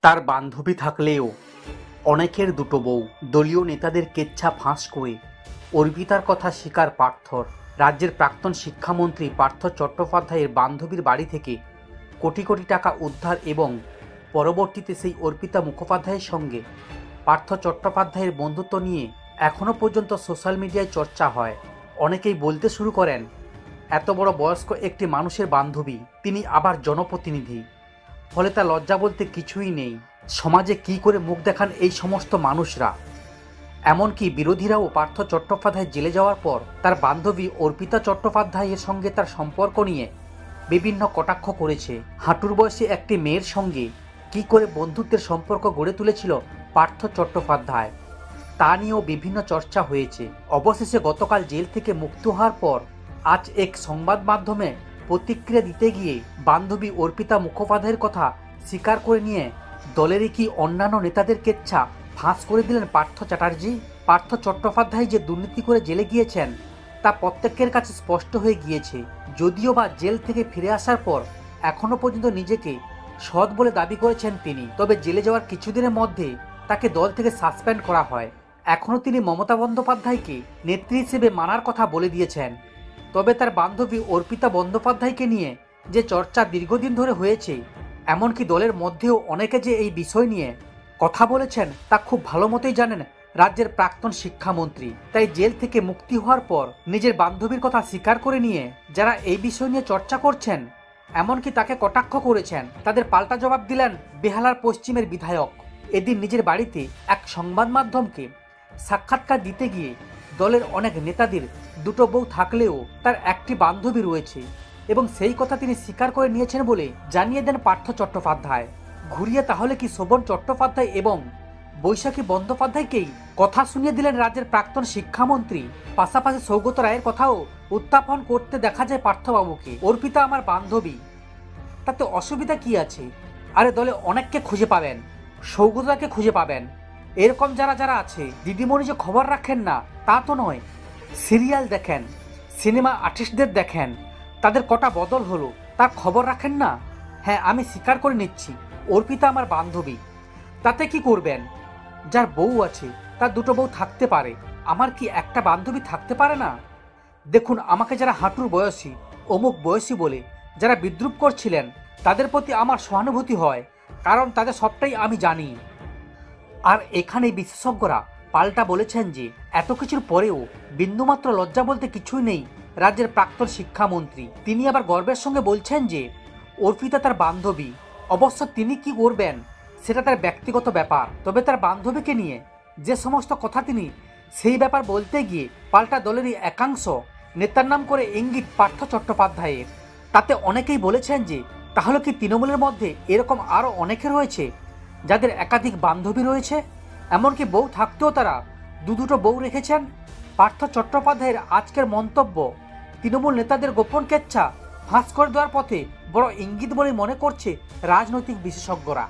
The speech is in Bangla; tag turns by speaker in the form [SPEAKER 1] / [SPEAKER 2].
[SPEAKER 1] তার বান্ধবী থাকলেও অনেকের দুটো বউ। দলীয় নেতাদের কেচ্ছা ফাঁস করে অর্পিতার কথা স্বীকার পার্থর। রাজ্যের প্রাক্তন শিক্ষামন্ত্রী পার্থ চট্টোপাধ্যায়ের বান্ধবীর বাড়ি থেকে কোটি কোটি টাকা উদ্ধার এবং পরবর্তীতে সেই অর্পিতা মুখোপাধ্যায়ের সঙ্গে পার্থ চট্টোপাধ্যায়ের বন্ধুত্ব নিয়ে এখনও পর্যন্ত সোশ্যাল মিডিয়ায় চর্চা হয়। অনেকেই বলতে শুরু করেন, এত বড় বয়স্ক একটি মানুষের বান্ধবী, তিনি আবার জনপ্রতিনিধি, ফলে তা লজ্জা বলতে কিছুই নেই। সমাজে কি করে মুখ দেখান এই সমস্ত মানুষরা। এমনকি বিরোধীরাও পার্থ চট্টোপাধ্যায় জেলে যাওয়ার পর তার বান্ধবী অর্পিতা চট্টোপাধ্যায়ের সঙ্গে তার সম্পর্ক নিয়ে বিভিন্ন কটাক্ষ করেছে। হাঁটুর বয়সী একটি মেয়ের সঙ্গে কি করে বন্ধুত্বের সম্পর্ক গড়ে তুলেছিল পার্থ চট্টোপাধ্যায়, তা নিয়েও বিভিন্ন চর্চা হয়েছে। অবশেষে গতকাল জেল থেকে মুক্তি হওয়ার পর আজ এক সংবাদ মাধ্যমে প্রতিক্রিয়া দিতে গিয়ে বান্ধবী অর্পিতা মুখোপাধ্যায়ের কথা স্বীকার করে নিয়ে দলেরই কি অন্যান্য নেতাদের কেচ্ছা ফাঁস করে দিলেন পার্থ চ্যাটার্জি। পার্থ চট্টোপাধ্যায় যে দুর্নীতি করে জেলে গিয়েছেন তা প্রত্যেকের কাছে স্পষ্ট হয়ে গিয়েছে। যদিও বা জেল থেকে ফিরে আসার পর এখনো পর্যন্ত নিজেকে সৎ বলে দাবি করেছেন তিনি, তবে জেলে যাওয়ার কিছুদিনের মধ্যে তাকে দল থেকে সাসপেন্ড করা হয়। এখনও তিনি মমতা বন্দ্যোপাধ্যায়কে নেত্রী হিসেবে মানার কথা বলে দিয়েছেন। তবে তার বান্ধবী অর্পিতা বন্দ্যোপাধ্যায়কে নিয়ে যে চর্চা দীর্ঘদিন ধরে হয়েছে, এমনকি দলের মধ্যেও অনেকে যে এই বিষয় নিয়ে কথা বলেছেন তা খুব ভালো মতোই জানেন রাজ্যের প্রাক্তন শিক্ষামন্ত্রী। তাই জেল থেকে মুক্তি হওয়ার পর নিজের বান্ধবীর কথা স্বীকার করে নিয়ে যারা এই বিষয় নিয়ে চর্চা করছেন, এমনকি তাকে কটাক্ষ করেছেন, তাদের পাল্টা জবাব দিলেন বেহালার পশ্চিমের বিধায়ক। এদিন নিজের বাড়িতে এক সংবাদ মাধ্যমকে সাক্ষাৎকার দিতে গিয়ে দলের অনেক নেতাদের দুটো বউ থাকলেও তার একটি বান্ধবী রয়েছে এবং সেই কথা তিনি স্বীকার করে নিয়েছেন বলে জানিয়ে দেন পার্থ চট্টোপাধ্যায়। ঘুরিয়ে তাহলে কি শোভন চট্টোপাধ্যায় এবং বৈশাখী বন্দ্যোপাধ্যায়কেই কথা শুনিয়ে দিলেন রাজ্যের প্রাক্তন শিক্ষামন্ত্রী। পাশাপাশি সৌগত রায়ের কথাও উত্থাপন করতে দেখা যায় পার্থবাবুকে। অর্পিতা আমার বান্ধবী, তাতে অসুবিধা কি আছে? আরে দলে অনেককে খুঁজে পাবেন, সৌগতকে খুঁজে পাবেন। এরকম যারা যারা আছে, দিদিমণি যে খবর রাখেন না তা তো নয়, সিরিয়াল দেখেন, সিনেমা আর্টিস্টদের দেখেন, তাদের কটা বদল হলো তার খবর রাখেন না। হ্যাঁ, আমি স্বীকার করে নিচ্ছি অর্পিতা আমার বান্ধবী, তাতে কি করবেন? যার বউ আছে তার দুটো বউ থাকতে পারে, আমার কি একটা বান্ধবী থাকতে পারে না? দেখুন, আমাকে যারা হাঁটুর বয়সী, অমুক বয়সী বলে যারা বিদ্রুপ করছিলেন, তাদের প্রতি আমার সহানুভূতি হয়, কারণ তাদের সবটাই আমি জানি। আর এখানে বিশেষজ্ঞরা পাল্টা বলেছেন যে এত কিছুর পরেও বিন্দুমাত্র লজ্জা বলতে কিছুই নেই রাজ্যের প্রাক্তন শিক্ষামন্ত্রী। তিনি আবার গর্বের সঙ্গে বলছেন যে অর্পিতা তার বান্ধবী। অবশ্য তিনি কি করবেন সেটা তার ব্যক্তিগত ব্যাপার, তবে তার বান্ধবীকে নিয়ে যে সমস্ত কথা তিনি সেই ব্যাপার বলতে গিয়ে পাল্টা দলেরই একাংশ নেতার নাম করে ইঙ্গিত পার্থ চট্টোপাধ্যায়ের। তাতে অনেকেই বলেছেন যে তাহলে কি তৃণমূলের মধ্যে এরকম আরও অনেকে রয়েছে যাদের একাধিক বান্ধবী রয়েছে, এমনকি বউ থাকতেও তারা দুটো বউ রেখেছেন। পার্থ চট্টোপাধ্যায়ের আজকের মন্তব্য তৃণমূল নেতাদের গোপন কেচ্ছা ফাঁস করে দেওয়ার পথে বড় ইঙ্গিত বলে মনে করছে রাজনৈতিক বিশেষজ্ঞরা।